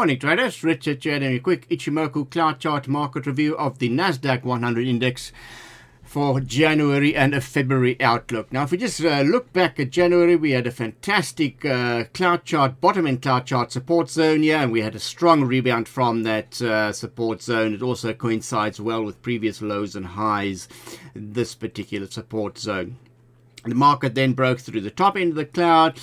Morning traders, Richard here doing a quick Ichimoku cloud chart market review of the NASDAQ 100 Index for January and a February outlook. Now if we just look back at January, we had a fantastic cloud chart, bottom end cloud chart support zone here, and we had a strong rebound from that support zone. It also coincides well with previous lows and highs, this particular support zone. The market then broke through the top end of the cloud,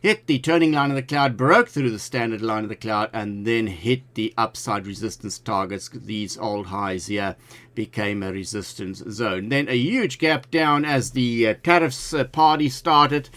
hit the turning line of the cloud, broke through the standard line of the cloud, and then hit the upside resistance targets. These old highs here became a resistance zone. Then a huge gap down as the tariffs party started,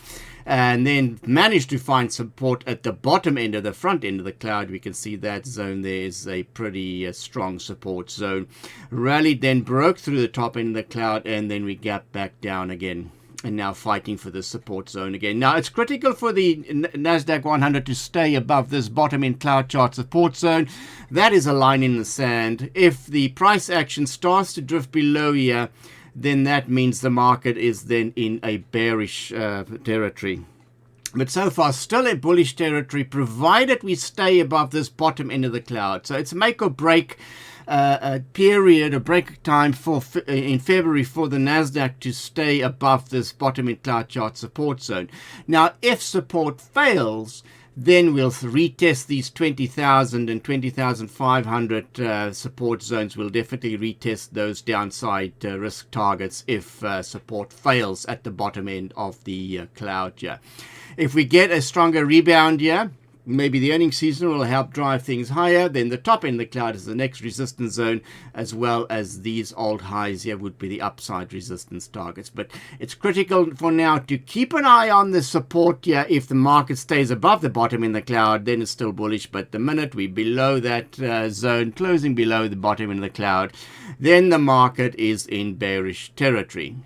and then managed to find support at the bottom end of the front end of the cloud. We can see that zone there is a pretty strong support zone. Rallied, then broke through the top end of the cloud, and then we gapped back down again, and now fighting for the support zone again. Now it's critical for the NASDAQ 100 to stay above this bottom end cloud chart support zone. That is a line in the sand. If the price action starts to drift below here, then that means the market is then in a bearish territory. But so far, still a bullish territory, provided we stay above this bottom end of the cloud. So it's make or break a period, a break time in February for the NASDAQ to stay above this bottom end cloud chart support zone. Now, if support fails, then we'll retest these 20,000 and 20,500 support zones. We'll definitely retest those downside risk targets if support fails at the bottom end of the cloud here. If we get a stronger rebound here, maybe the earnings season will help drive things higher. Then the top end of the cloud is the next resistance zone, as well as these old highs here would be the upside resistance targets. But it's critical for now to keep an eye on the support here. If the market stays above the bottom in the cloud, then it's still bullish. But the minute we're below that zone, closing below the bottom in the cloud, then the market is in bearish territory.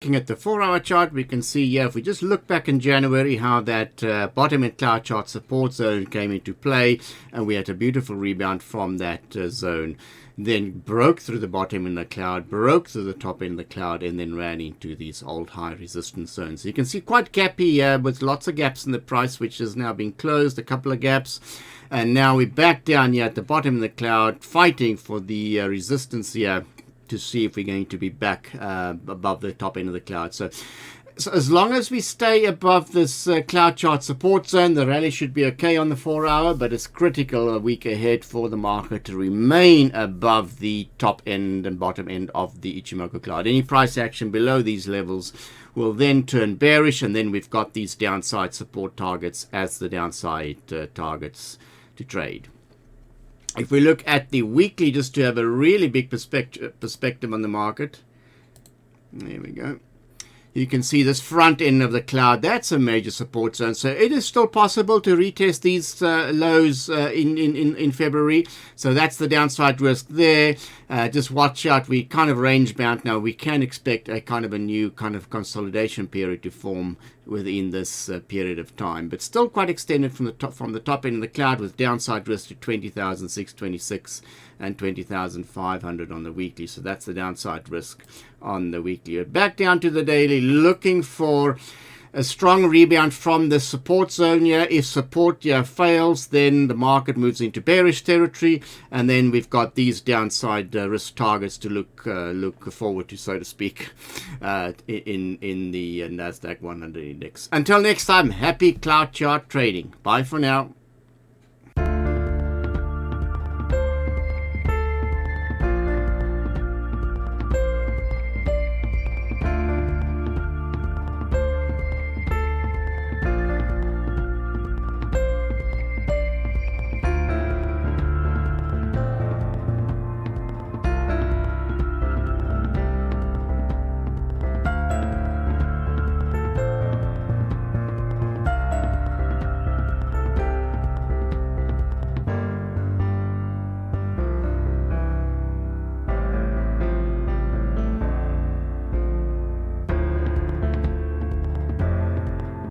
Looking at the 4-hour chart, we can see here, if we just look back in January, how that bottom end cloud chart support zone came into play, and we had a beautiful rebound from that zone. Then broke through the bottom in the cloud, broke through the top end of the cloud, and then ran into these old high resistance zones. So you can see quite gappy here with lots of gaps in the price, which has now been closed, a couple of gaps. And now we're back down here at the bottom of the cloud, fighting for the resistance here, to see if we're going to be back above the top end of the cloud. So as long as we stay above this cloud chart support zone, the rally should be okay on the 4-hour, but it's critical a week ahead for the market to remain above the top end and bottom end of the Ichimoku cloud. Any price action below these levels will then turn bearish, and then we've got these downside support targets as the downside targets to trade. If we look at the weekly, just to have a really big perspective on the market, there we go. You can see this front end of the cloud. That's a major support zone. So it is still possible to retest these lows in February. So that's the downside risk there. Just watch out. We kind of range bound now. We can expect a kind of a new kind of consolidation period to form within this period of time, but still quite extended from the top end of the cloud, with downside risk to 20,626 and 20,500 on the weekly. So that's the downside risk on the weekly. Back down to the daily, looking for a strong rebound from the support zone here. If support here fails, then the market moves into bearish territory, and then we've got these downside risk targets to look forward to, so to speak, in the NASDAQ 100 Index. Until next time, happy cloud chart trading. Bye for now.